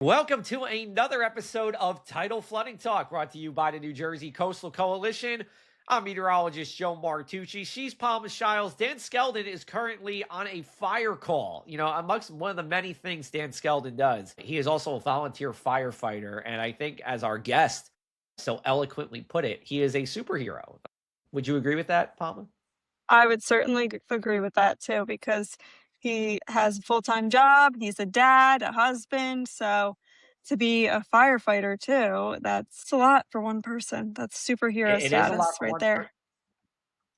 Welcome to another episode of Tidal Flooding Talk, brought to you by the New Jersey Coastal Coalition. I'm meteorologist Joe Martucci. She's Palma Shiles. Dan Skeldon is currently on a fire call. Amongst one of the many things Dan Skeldon does, he is also a volunteer firefighter. And I think, as our guest so eloquently put it, he is a superhero. Would you agree with that, Palma? I would certainly agree with that too, because he has a full-time job, he's a dad, a husband, so to be a firefighter too, that's a lot for one person. That's superhero It is a lot status for right one person. there.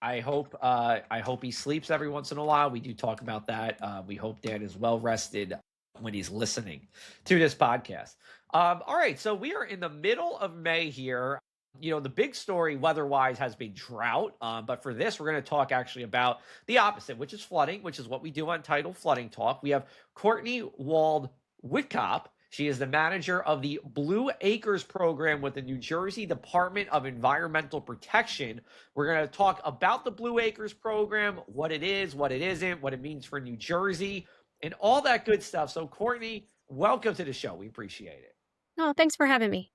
I hope he sleeps every once in a while. We do talk about that. We hope Dan is well rested when he's listening to this podcast. All right, so we are in the middle of May here. The big story weather-wise has been drought, but for this, we're going to talk actually about the opposite, which is flooding, which is what we do on Tidal Flooding Talk. We have Courtney Wald-Wittkop. She is the manager of the Blue Acres program with the New Jersey Department of Environmental Protection. We're going to talk about the Blue Acres program, what it is, what it isn't, what it means for New Jersey, and all that good stuff. So, Courtney, welcome to the show. We appreciate it. Oh, thanks for having me.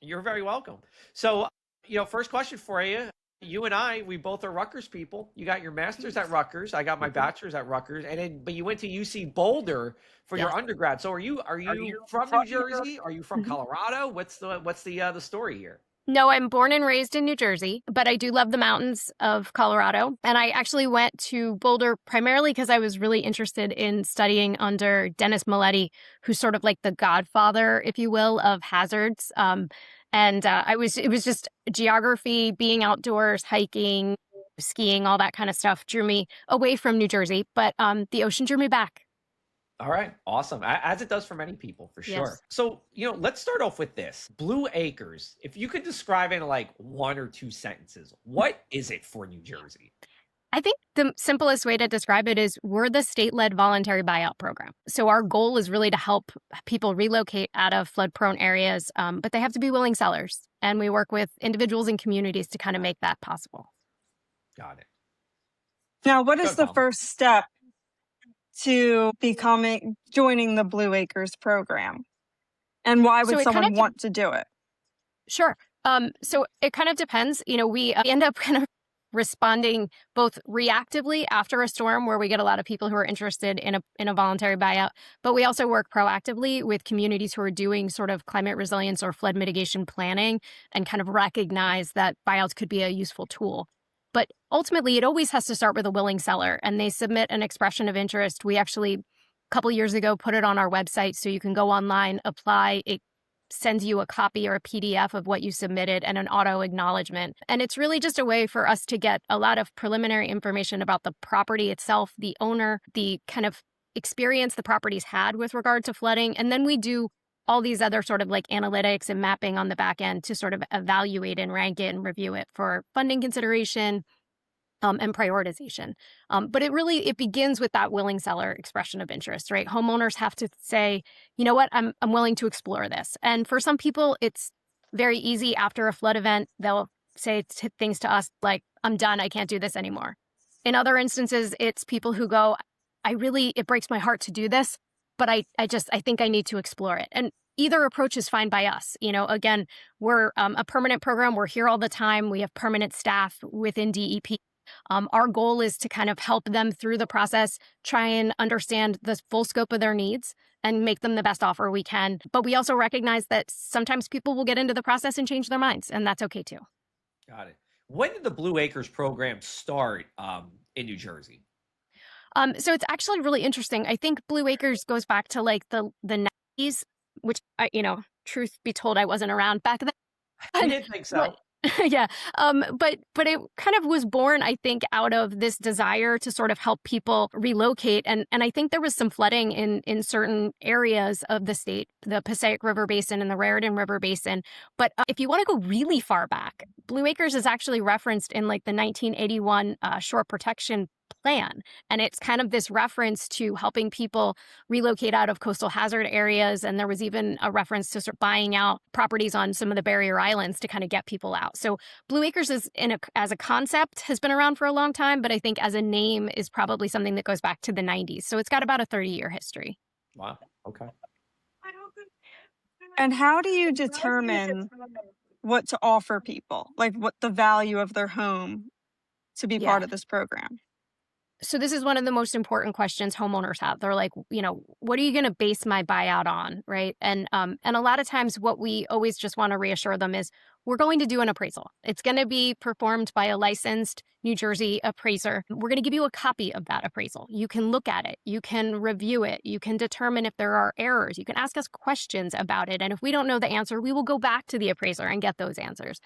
You're very welcome. So, first question for you. You and I, we both are Rutgers people. You got your master's at Rutgers. I got my bachelor's at Rutgers, but you went to UC Boulder for your undergrad. So, are you from New Jersey? Are you from Colorado? What's the story here? No, I'm born and raised in New Jersey, but I do love the mountains of Colorado. And I actually went to Boulder primarily because I was really interested in studying under Dennis Milletti, who's sort of like the godfather, if you will, of hazards. It was just geography, being outdoors, hiking, skiing, all that kind of stuff drew me away from New Jersey. But the ocean drew me back. All right. Awesome. As it does for many people, for sure. Yes. So, let's start off with this. Blue Acres, if you could describe it in like one or two sentences, what is it for New Jersey? I think the simplest way to describe it is we're the state-led voluntary buyout program. So our goal is really to help people relocate out of flood-prone areas, but they have to be willing sellers. And we work with individuals and communities to kind of make that possible. Got it. Now, what is the first step to joining the Blue Acres program? And why would someone want to do it? Sure. So it kind of depends. We end up kind of responding both reactively after a storm, where we get a lot of people who are interested in a voluntary buyout, but we also work proactively with communities who are doing sort of climate resilience or flood mitigation planning and kind of recognize that buyouts could be a useful tool. But ultimately, it always has to start with a willing seller, and they submit an expression of interest. We actually, a couple years ago, put it on our website so you can go online, apply. It sends you a copy or a PDF of what you submitted and an auto acknowledgement. And it's really just a way for us to get a lot of preliminary information about the property itself, the owner, the kind of experience the property's had with regard to flooding. And then we do all these other sort of like analytics and mapping on the back end to sort of evaluate and rank it and review it for funding consideration and prioritization. But it begins with that willing seller expression of interest, right? Homeowners have to say, you know what, I'm willing to explore this. And for some people, it's very easy after a flood event. They'll say things to us like, I'm done, I can't do this anymore. In other instances, it's people who go, it breaks my heart to do this, but I think I need to explore it. And either approach is fine by us. Again, we're a permanent program. We're here all the time. We have permanent staff within DEP. Our goal is to kind of help them through the process, try and understand the full scope of their needs and make them the best offer we can. But we also recognize that sometimes people will get into the process and change their minds, and that's okay too. Got it. When did the Blue Acres program start in New Jersey? So it's actually really interesting. I think Blue Acres goes back to like the 90s, which, truth be told, I wasn't around back then. I didn't think so. Yeah. But it kind of was born, I think, out of this desire to sort of help people relocate. And I think there was some flooding in certain areas of the state, the Passaic River Basin and the Raritan River Basin. But if you want to go really far back, Blue Acres is actually referenced in like the 1981 Shore Protection Plan. And it's kind of this reference to helping people relocate out of coastal hazard areas. And there was even a reference to sort of buying out properties on some of the barrier islands to kind of get people out. So Blue Acres as a concept has been around for a long time, but I think as a name is probably something that goes back to the 90s. So it's got about a 30-year history. Wow. Okay. And how do you determine what to offer people? Like what the value of their home to be part Yeah. of this program? So this is one of the most important questions homeowners have. They're like, what are you going to base my buyout on, right? And a lot of times what we always just want to reassure them is we're going to do an appraisal. It's going to be performed by a licensed New Jersey appraiser. We're going to give you a copy of that appraisal. You can look at it, you can review it, you can determine if there are errors, you can ask us questions about it. And if we don't know the answer, we will go back to the appraiser and get those answers.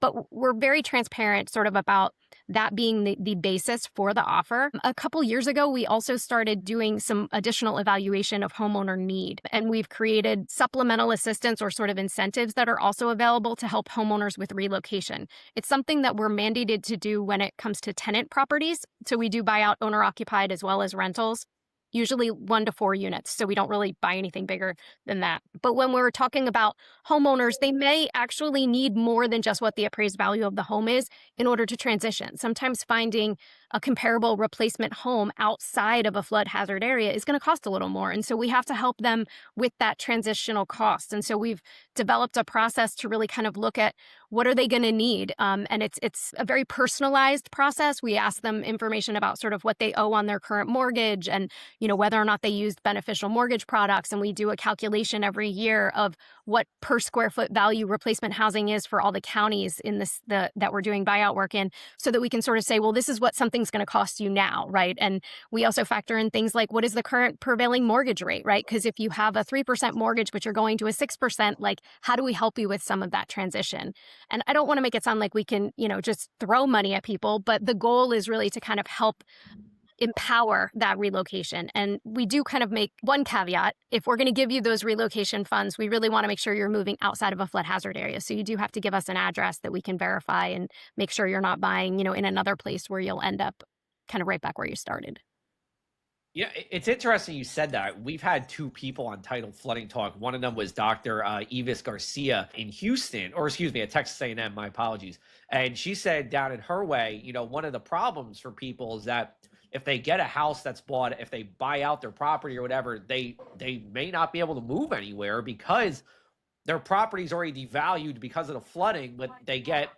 But we're very transparent sort of about that being the basis for the offer. A couple years ago, we also started doing some additional evaluation of homeowner need. And we've created supplemental assistance or sort of incentives that are also available to help homeowners with relocation. It's something that we're mandated to do when it comes to tenant properties. So we do buyout owner occupied as well as rentals. Usually 1 to 4 units. So we don't really buy anything bigger than that. But when we're talking about homeowners, they may actually need more than just what the appraised value of the home is in order to transition. Sometimes finding a comparable replacement home outside of a flood hazard area is going to cost a little more. And so we have to help them with that transitional cost. And so we've developed a process to really kind of look at what are they going to need. And it's a very personalized process. We ask them information about sort of what they owe on their current mortgage and whether or not they used beneficial mortgage products. And we do a calculation every year of what per square foot value replacement housing is for all the counties in that we're doing buyout work in, so that we can sort of say, well, this is what something's going to cost you now, right? And we also factor in things like what is the current prevailing mortgage rate, right? Because if you have a 3% mortgage, but you're going to a 6%, like how do we help you with some of that transition? And I don't want to make it sound like we can, just throw money at people, but the goal is really to kind of help empower that relocation. And we do kind of make one caveat. If we're going to give you those relocation funds, we really want to make sure you're moving outside of a flood hazard area. So you do have to give us an address that we can verify and make sure you're not buying, in another place where you'll end up kind of right back where you started. Yeah, it's interesting you said that. We've had 2 people on Tidal Flooding Talk. One of them was Dr. Evis Garcia in Houston, or excuse me, at Texas A&M, my apologies. And she said down in her way, one of the problems for people is that if they get a house that's bought, if they buy out their property or whatever, they may not be able to move anywhere because their property's already devalued because of the flooding, but they get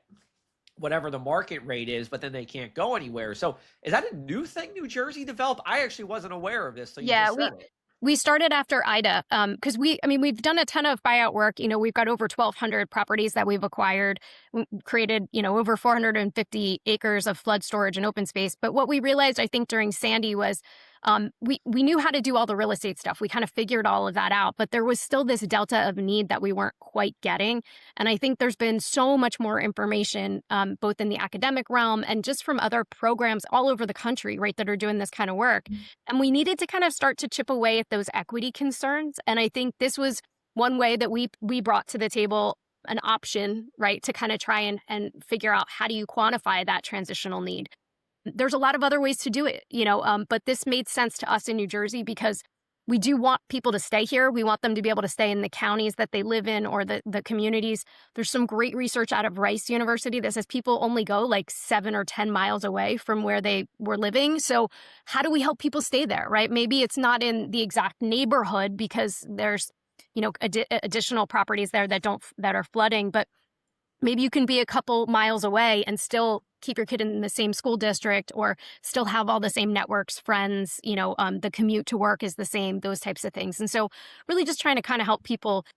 whatever the market rate is, but then they can't go anywhere. So is that a new thing New Jersey developed? I actually wasn't aware of this. So you just said it. We started after Ida because we've done a ton of buyout work. We've got over 1,200 properties that we've acquired, created, over 450 acres of flood storage and open space. But what we realized, I think, during Sandy was we knew how to do all the real estate stuff. We kind of figured all of that out, but there was still this delta of need that we weren't quite getting. And I think there's been so much more information, both in the academic realm and just from other programs all over the country, right, that are doing this kind of work. And we needed to kind of start to chip away at those equity concerns. And I think this was one way that we brought to the table an option, right, to kind of try and figure out how do you quantify that transitional need. There's a lot of other ways to do it, but this made sense to us in New Jersey because we do want people to stay here. We want them to be able to stay in the counties that they live in or the communities. There's some great research out of Rice University that says people only go like 7 or 10 miles away from where they were living. So how do we help people stay there, right? Maybe it's not in the exact neighborhood because there's, additional properties there that are flooding, but maybe you can be a couple miles away and still keep your kid in the same school district or still have all the same networks, friends, the commute to work is the same, those types of things. And so really just trying to kind of help people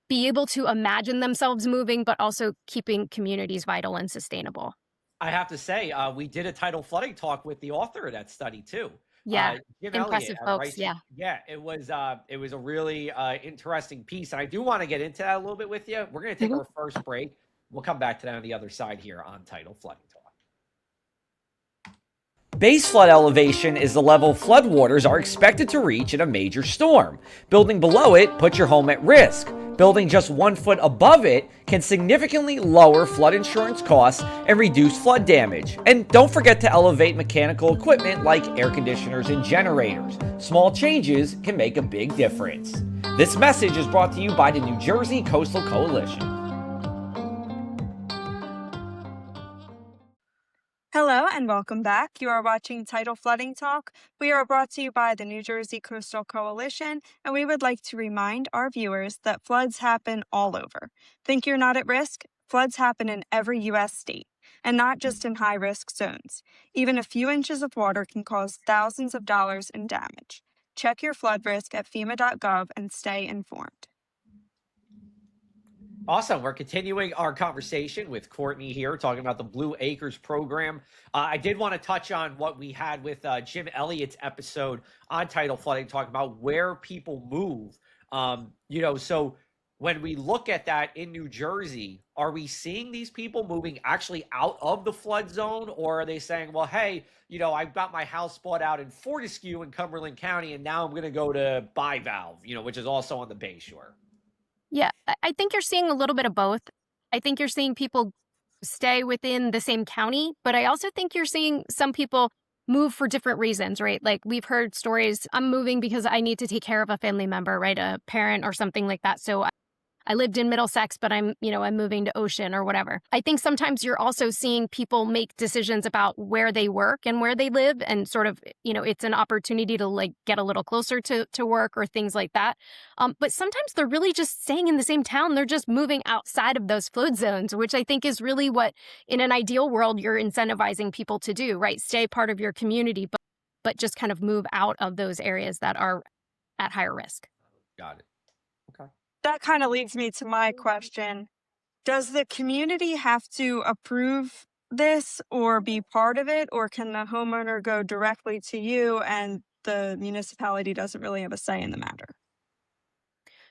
be able to imagine themselves moving, but also keeping communities vital and sustainable. I have to say, we did a Tidal Flooding Talk with the author of that study too. Yeah, Jim impressive Elliott, folks. right? Yeah, it was a really interesting piece, and I do want to get into that a little bit with you. We're going to take our first break. We'll come back to that on the other side here on Tidal Flooding Talk. Base flood elevation is the level floodwaters are expected to reach in a major storm. Building below it puts your home at risk. Building just 1 foot above it can significantly lower flood insurance costs and reduce flood damage. And don't forget to elevate mechanical equipment like air conditioners and generators. Small changes can make a big difference. This message is brought to you by the New Jersey Coastal Coalition. Hello, and welcome back. You are watching Tidal Flooding Talk. We are brought to you by the New Jersey Coastal Coalition, and we would like to remind our viewers that floods happen all over. Think you're not at risk? Floods happen in every U.S. state, and not just in high-risk zones. Even a few inches of water can cause thousands of dollars in damage. Check your flood risk at FEMA.gov and stay informed. Awesome. We're continuing our conversation with Courtney here, talking about the Blue Acres program. I did want to touch on what we had with Jim Elliott's episode on Tidal Flooding, talking about where people move. So when we look at that in New Jersey, are we seeing these people moving actually out of the flood zone? Or are they saying, well, hey, I've got my house bought out in Fortescue in Cumberland County, and now I'm going to go to Bivalve, which is also on the Bay Shore? Yeah, I think you're seeing a little bit of both. I think you're seeing people stay within the same county, but I also think you're seeing some people move for different reasons, right? Like we've heard stories, I'm moving because I need to take care of a family member, right? A parent or something like that. So I lived in Middlesex, but I'm moving to Ocean or whatever. I think sometimes you're also seeing people make decisions about where they work and where they live, and sort of, it's an opportunity to like get a little closer to work or things like that. But sometimes they're really just staying in the same town. They're just moving outside of those flood zones, which I think is really what, in an ideal world, you're incentivizing people to do, right? Stay part of your community, but just kind of move out of those areas that are at higher risk. Got it. Okay. That kind of leads me to my question. Does the community have to approve this or be part of it, or can the homeowner go directly to you and the municipality doesn't really have a say in the matter?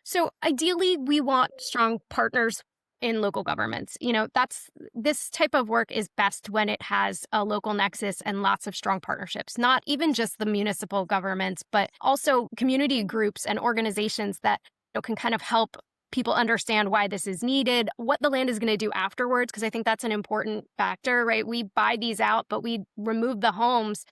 So ideally, we want strong partners in local governments. This type of work is best when it has a local nexus and lots of strong partnerships, not even just the municipal governments, but also community groups and organizations that can kind of help people understand why this is needed, what the land is going to do afterwards, because I think that's an important factor, right? We buy these out, but we remove the homes,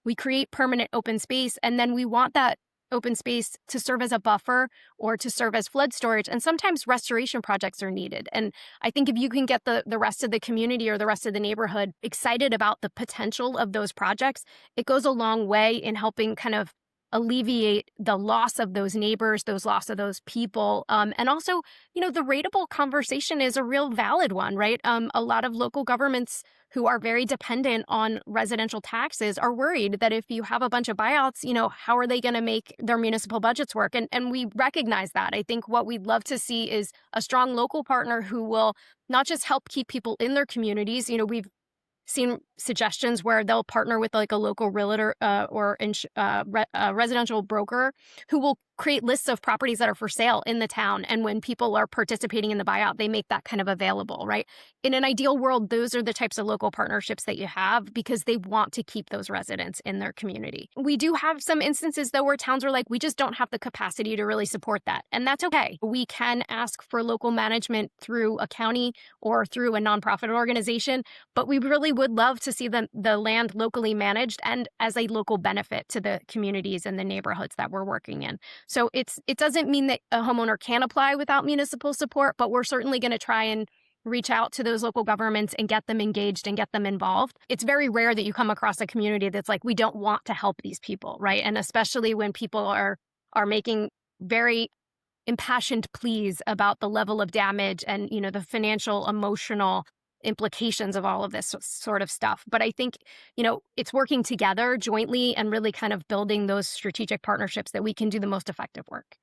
we create permanent open space, and then we want that open space to serve as a buffer or to serve as flood storage. And sometimes restoration projects are needed. And I think if you can get the rest of the community or the rest of the neighborhood excited about the potential of those projects, it goes a long way in helping kind of alleviate the loss of those neighbors, those loss of those people. And also, the rateable conversation is a real valid one, right? A lot of local governments who are very dependent on residential taxes are worried that if you have a bunch of buyouts, how are they going to make their municipal budgets work? And we recognize that. I think what we'd love to see is a strong local partner who will not just help keep people in their communities. We've seen suggestions where they'll partner with like a local realtor or residential broker who will create lists of properties that are for sale in the town. And when people are participating in the buyout, they make that kind of available, right? In an ideal world, those are the types of local partnerships that you have because they want to keep those residents in their community. We do have some instances, though, where towns are like, we just don't have the capacity to really support that. And that's okay. We can ask for local management through a county or through a nonprofit organization, but we really would love to see the land locally managed and as a local benefit to the communities and the neighborhoods that we're working in. So it doesn't mean that a homeowner can apply without municipal support, but we're certainly going to try and reach out to those local governments and get them engaged and get them involved. It's very rare that you come across a community that's like, we don't want to help these people, right? And especially when people are making very impassioned pleas about the level of damage and, the financial, emotional implications of all of this sort of stuff. But I think, it's working together jointly and really kind of building those strategic partnerships that we can do the most effective work.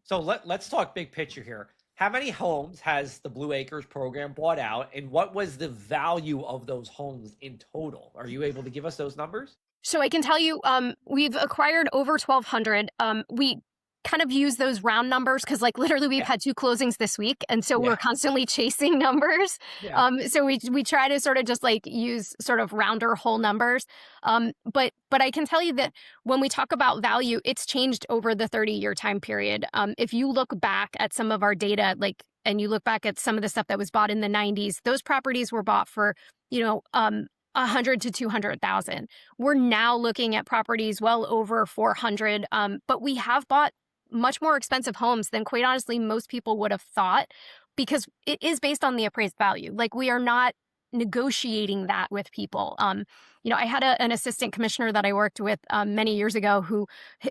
So let's talk big picture here. How many homes has the Blue Acres program bought out, and what was the value of those homes in total? Are you able to give us those numbers? So I can tell you, we've acquired over 1,200. We kind of use those round numbers because literally we've had 2 closings this week. And so we're constantly chasing numbers. Yeah. So we try to sort of just use sort of rounder whole numbers. But I can tell you that when we talk about value, it's changed over the 30-year time period. If you look back at some of our data, and you look back at some of the stuff that was bought in the 90s, those properties were bought for, 100 to 200,000. We're now looking at properties well over 400. But we have bought much more expensive homes than, quite honestly, most people would have thought, because it is based on the appraised value. We are not negotiating that with people. I had an assistant commissioner that I worked with many years ago who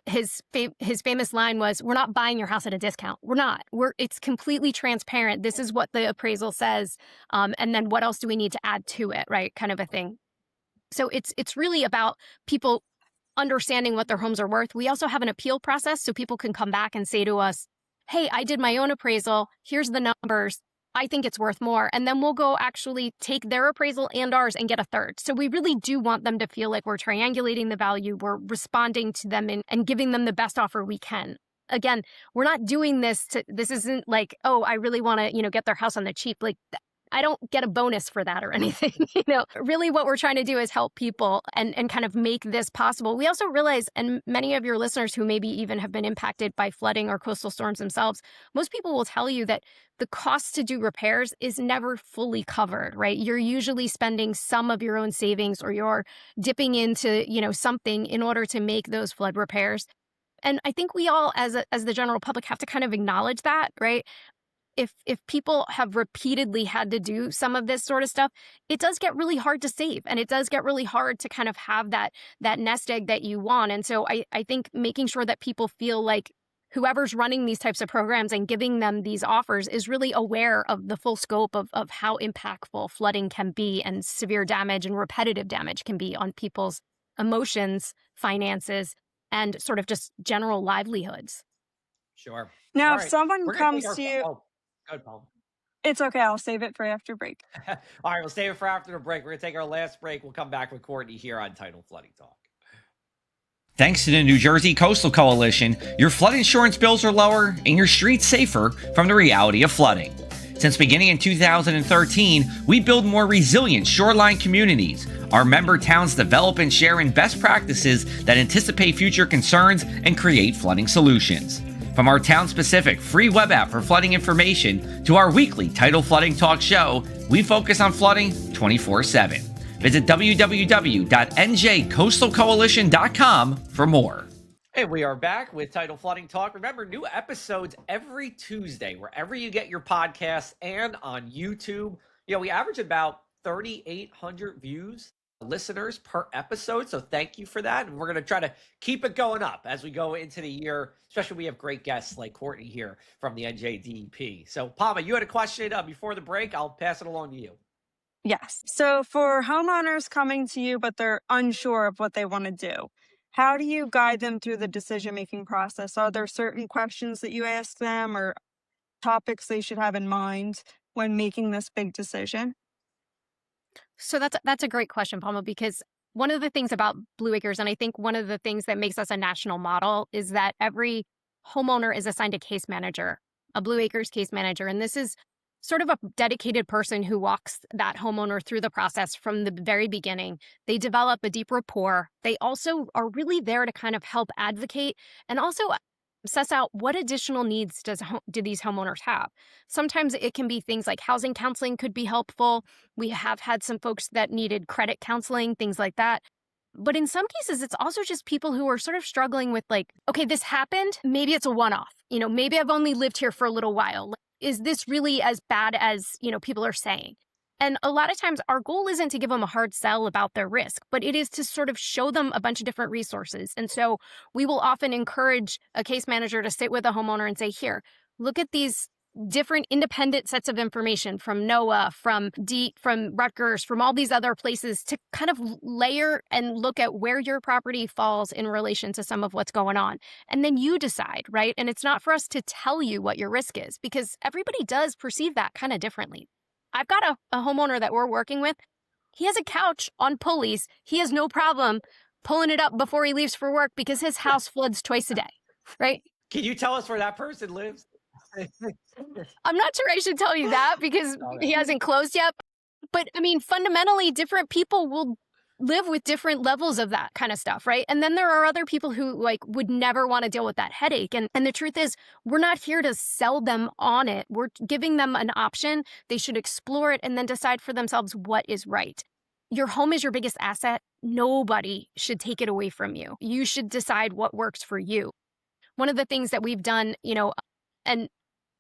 his famous line was, "We're not buying your house at a discount. We're not. It's completely transparent. This is what the appraisal says, and then what else do we need to add to it, right? Kind of a thing." So it's really about people understanding what their homes are worth. We also have an appeal process so people can come back and say to us, "Hey, I did my own appraisal. Here's the numbers. I think it's worth more." And then we'll go actually take their appraisal and ours and get a third. So we really do want them to feel like we're triangulating the value, we're responding to them and giving them the best offer we can. Again, we're not doing this this isn't like, oh, I really want to, get their house on the cheap. Like, I don't get a bonus for that or anything. Really what we're trying to do is help people and kind of make this possible. We also realize, and many of your listeners who maybe even have been impacted by flooding or coastal storms themselves, most people will tell you that the cost to do repairs is never fully covered, right? You're usually spending some of your own savings, or you're dipping into, something in order to make those flood repairs. And I think we all, as the general public, have to kind of acknowledge that, right? If people have repeatedly had to do some of this sort of stuff, it does get really hard to save, and it does get really hard to kind of have that nest egg that you want. And so I think making sure that people feel like whoever's running these types of programs and giving them these offers is really aware of the full scope of how impactful flooding can be, and severe damage and repetitive damage can be on people's emotions, finances, and sort of just general livelihoods. Sure. Now, All if right. someone We're gonna comes take our to you, oh, go ahead, Paul. it's okay. I'll save it for after break. All right, we'll save it for after the break. We're going to take our last break. We'll come back with Courtney here on Tidal Flooding Talk. Thanks to the New Jersey Coastal Coalition, your flood insurance bills are lower and your streets safer from the reality of flooding. Since beginning in 2013, we build more resilient shoreline communities. Our member towns develop and share in best practices that anticipate future concerns and create flooding solutions. From our town-specific free web app for flooding information to our weekly Tidal Flooding Talk show, we focus on flooding 24/7. Visit www.njcoastalcoalition.com for more. Hey, we are back with Tidal Flooding Talk. Remember, new episodes every Tuesday, wherever you get your podcasts and on YouTube. We average about 3,800 views, listeners per episode. So thank you for that. And we're going to try to keep it going up as we go into the year, especially we have great guests like Courtney here from the NJDEP. So Palma, you had a question before the break. I'll pass it along to you. Yes. So for homeowners coming to you, but they're unsure of what they want to do, how do you guide them through the decision-making process? Are there certain questions that you ask them, or topics they should have in mind when making this big decision? So that's a great question, Palma, because one of the things about Blue Acres, and I think one of the things that makes us a national model, is that every homeowner is assigned a case manager, a Blue Acres case manager. And this is sort of a dedicated person who walks that homeowner through the process from the very beginning. They develop a deep rapport. They also are really there to kind of help advocate and also suss out what additional needs do these homeowners have. Sometimes it can be things like housing counseling could be helpful. We have had some folks that needed credit counseling, things like that. But in some cases, it's also just people who are sort of struggling with like, okay, this happened. Maybe it's a one-off. Maybe I've only lived here for a little while. Is this really as bad as, people are saying? And a lot of times our goal isn't to give them a hard sell about their risk, but it is to sort of show them a bunch of different resources. And so we will often encourage a case manager to sit with a homeowner and say, here, look at these different independent sets of information from NOAA, from Rutgers, from all these other places, to kind of layer and look at where your property falls in relation to some of what's going on. And then you decide, right? And it's not for us to tell you what your risk is, because everybody does perceive that kind of differently. I've got a homeowner that we're working with. He has a couch on pulleys. He has no problem pulling it up before he leaves for work because his house floods twice a day, right? Can you tell us where that person lives? I'm not sure I should tell you that because he hasn't closed yet. But I mean, fundamentally, different people will live with different levels of that kind of stuff, right? And then there are other people who would never want to deal with that headache. And the truth is, we're not here to sell them on it. We're giving them an option. They should explore it and then decide for themselves what is right. Your home is your biggest asset. Nobody should take it away from you. You should decide what works for you. One of the things that we've done, and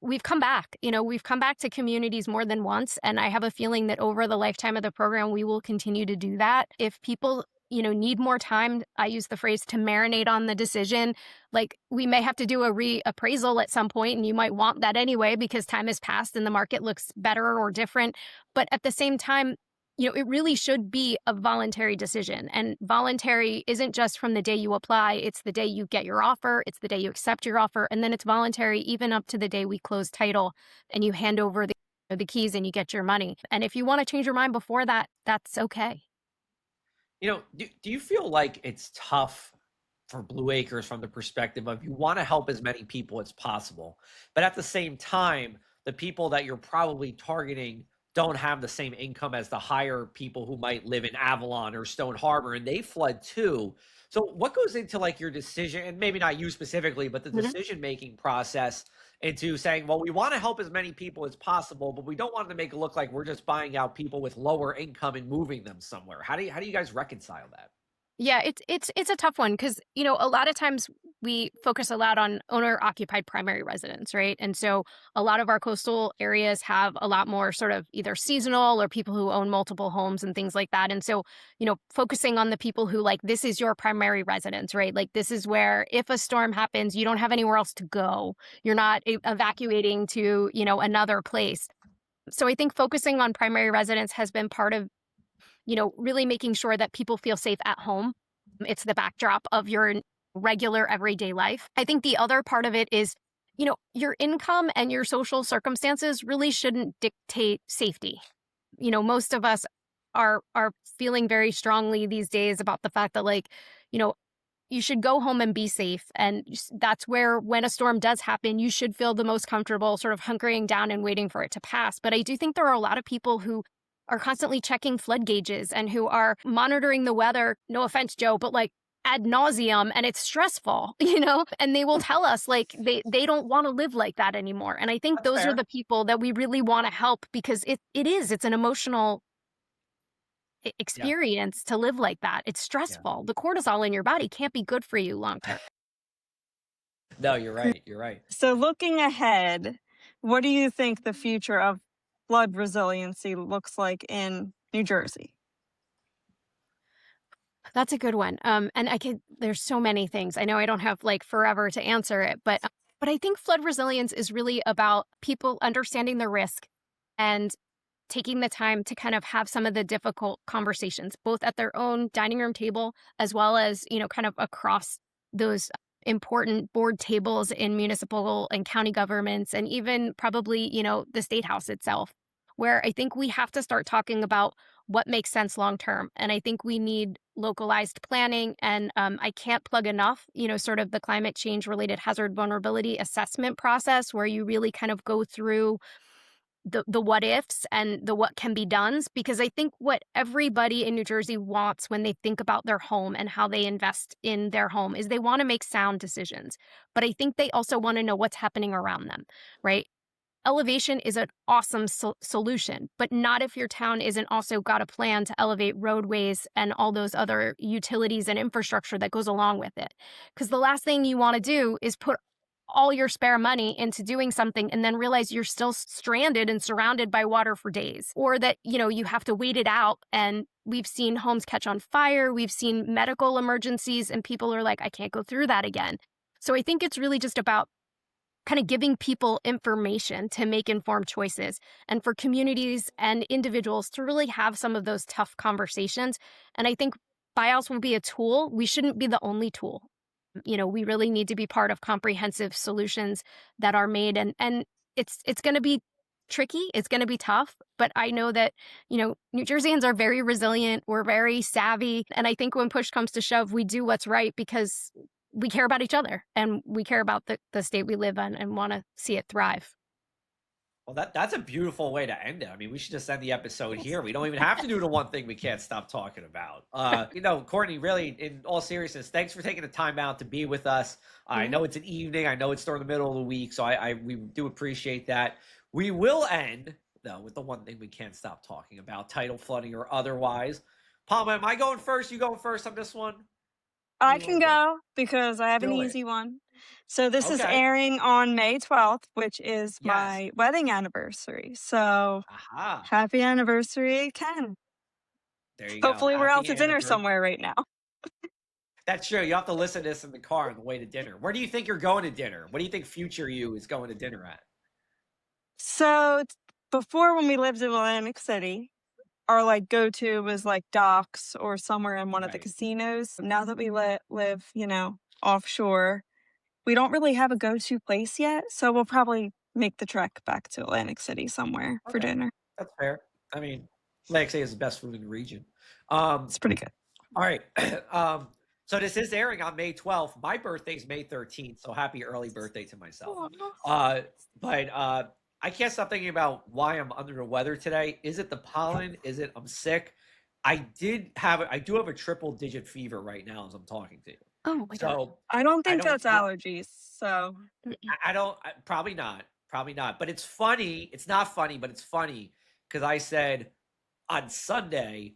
we've come back. We've come back to communities more than once. And I have a feeling that over the lifetime of the program, we will continue to do that. If people, need more time, I use the phrase to marinate on the decision. Like we may have to do a reappraisal at some point, and you might want that anyway because time has passed and the market looks better or different. But at the same time, it really should be a voluntary decision. And voluntary isn't just from the day you apply, it's the day you get your offer, it's the day you accept your offer, and then it's voluntary even up to the day we close title and you hand over the keys and you get your money. And if you want to change your mind before that, that's okay. Do you feel like it's tough for Blue Acres from the perspective of you want to help as many people as possible, but at the same time, the people that you're probably targeting don't have the same income as the higher people who might live in Avalon or Stone Harbor, and they flood too. So what goes into like your decision, and maybe not you specifically, but the decision-making process into saying, well, we want to help as many people as possible, but we don't want to make it look like we're just buying out people with lower income and moving them somewhere. How do you guys reconcile that? Yeah, it's a tough one because, a lot of times we focus a lot on owner-occupied primary residence, right? And so a lot of our coastal areas have a lot more sort of either seasonal or people who own multiple homes and things like that. And so, focusing on the people who like, this is your primary residence, right? Like this is where if a storm happens, you don't have anywhere else to go. You're not evacuating to, another place. So I think focusing on primary residence has been part of really making sure that people feel safe at home. It's the backdrop of your regular everyday life. I think the other part of it is, your income and your social circumstances really shouldn't dictate safety. Most of us are feeling very strongly these days about the fact that you should go home and be safe. And that's where, when a storm does happen, you should feel the most comfortable sort of hunkering down and waiting for it to pass. But I do think there are a lot of people who are constantly checking flood gauges and who are monitoring the weather, no offense, Joe, but like ad nauseum, and it's stressful, and they will tell us like they don't want to live like that anymore. And I think those are the people that we really want to help, because it's an emotional experience to live like that. It's stressful. The cortisol in your body can't be good for you long term. No, you're right. You're right. So looking ahead, what do you think the future of flood resiliency looks like in New Jersey? That's a good one. And there's so many things. I know I don't have like forever to answer it, but I think flood resilience is really about people understanding the risk and taking the time to kind of have some of the difficult conversations, both at their own dining room table, as well as, kind of across those important board tables in municipal and county governments, and even probably, the state house itself, where I think we have to start talking about what makes sense long term. And I think we need localized planning. And I can't plug enough, sort of the climate change related hazard vulnerability assessment process, where you really kind of go through the what ifs and the what can be dones, because I think what everybody in New Jersey wants when they think about their home and how they invest in their home is they want to make sound decisions. But I think they also want to know what's happening around them, right? Elevation is an awesome solution, but not if your town isn't also got a plan to elevate roadways and all those other utilities and infrastructure that goes along with it. Because the last thing you want to do is put all your spare money into doing something and then realize you're still stranded and surrounded by water for days, or that, you have to wait it out. And we've seen homes catch on fire. We've seen medical emergencies, and people are like, I can't go through that again. So I think it's really just about kind of giving people information to make informed choices, and for communities and individuals to really have some of those tough conversations. And I think buyouts will be a tool. We shouldn't be the only tool. We really need to be part of comprehensive solutions that are made. And it's going to be tricky. It's going to be tough. But I know that, New Jerseyans are very resilient. We're very savvy. And I think when push comes to shove, we do what's right because we care about each other and we care about the state we live in and want to see it thrive. Well, that's a beautiful way to end it. I mean, we should just end the episode here. We don't even have to do the one thing we can't stop talking about. Courtney, really, in all seriousness, thanks for taking the time out to be with us. I know it's an evening. I know it's during the middle of the week, so we do appreciate that. We will end, though, with the one thing we can't stop talking about, tidal flooding or otherwise. Palma, am I going first? You going first on this one? I can go because I have an easy one. So this is Okay. airing on May 12th, which is Yes. my wedding anniversary. So Aha. happy anniversary, Ken. There you go. Hopefully we're out Happy to dinner anniversary. somewhere right now. That's true. You have to listen to this in the car on the way to dinner. Where do you think you're going to dinner? What do you think future you is going to dinner at? So before, when we lived in Atlantic City, our like go-to was like docks or somewhere in one of the Right. casinos. Now that we live, offshore, we don't really have a go-to place yet. So we'll probably make the trek back to Atlantic City somewhere for Okay. dinner. That's fair. I mean, like I say, is the best food in the region. Um, It's pretty good. all right. So this is airing on May 12th. My birthday's May 13th, so happy early birthday to myself. But I can't stop thinking about why I'm under the weather today. Is it the pollen? Is it I'm sick? I do have a triple digit fever right now as I'm talking to you. Oh my God. So I don't I think don't that's allergies. So I don't probably not. Probably not. But it's funny. It's not funny, but it's funny because I said on Sunday,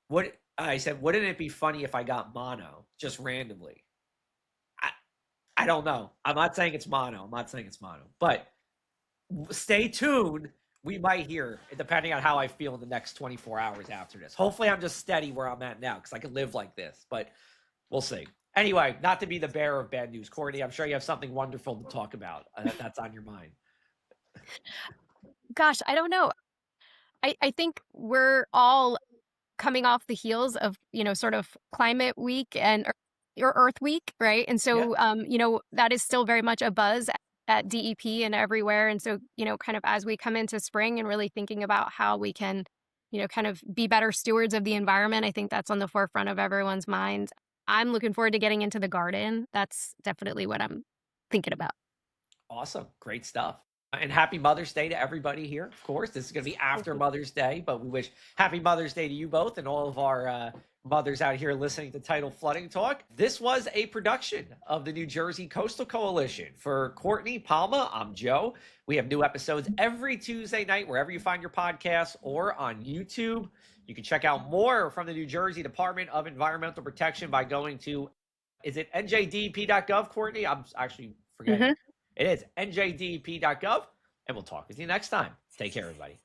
wouldn't it be funny if I got mono just randomly? I I don't know. I'm not saying it's mono. I'm not saying it's mono. But stay tuned. We might hear, depending on how I feel in the next 24 hours after this. Hopefully, I'm just steady where I'm at now because I can live like this. But we'll see. Anyway, not to be the bearer of bad news, Courtney, I'm sure you have something wonderful to talk about that's on your mind. Gosh, I don't know. I think we're all coming off the heels of, sort of climate week and or Earth Week, right? And Yeah, so, that is still very much a buzz at DEP and everywhere. And so, kind of as we come into spring and really thinking about how we can, kind of be better stewards of the environment, I think that's on the forefront of everyone's mind. I'm looking forward to getting into the garden. That's definitely what I'm thinking about. awesome. Great stuff. And happy Mother's Day to everybody here. Of course, this is going to be after Mother's Day, but we wish happy Mother's Day to you both and all of our mothers out here listening to Tidal Flooding Talk. This was a production of the New Jersey Coastal Coalition. For Courtney, Palma, I'm Joe. We have new episodes every Tuesday night, wherever you find your podcasts or on YouTube. You can check out more from the New Jersey Department of Environmental Protection by going to, is it njdep.gov, Courtney? I'm actually forgetting. Mm-hmm. It is njdep.gov, and we'll talk with you next time. Take care, everybody.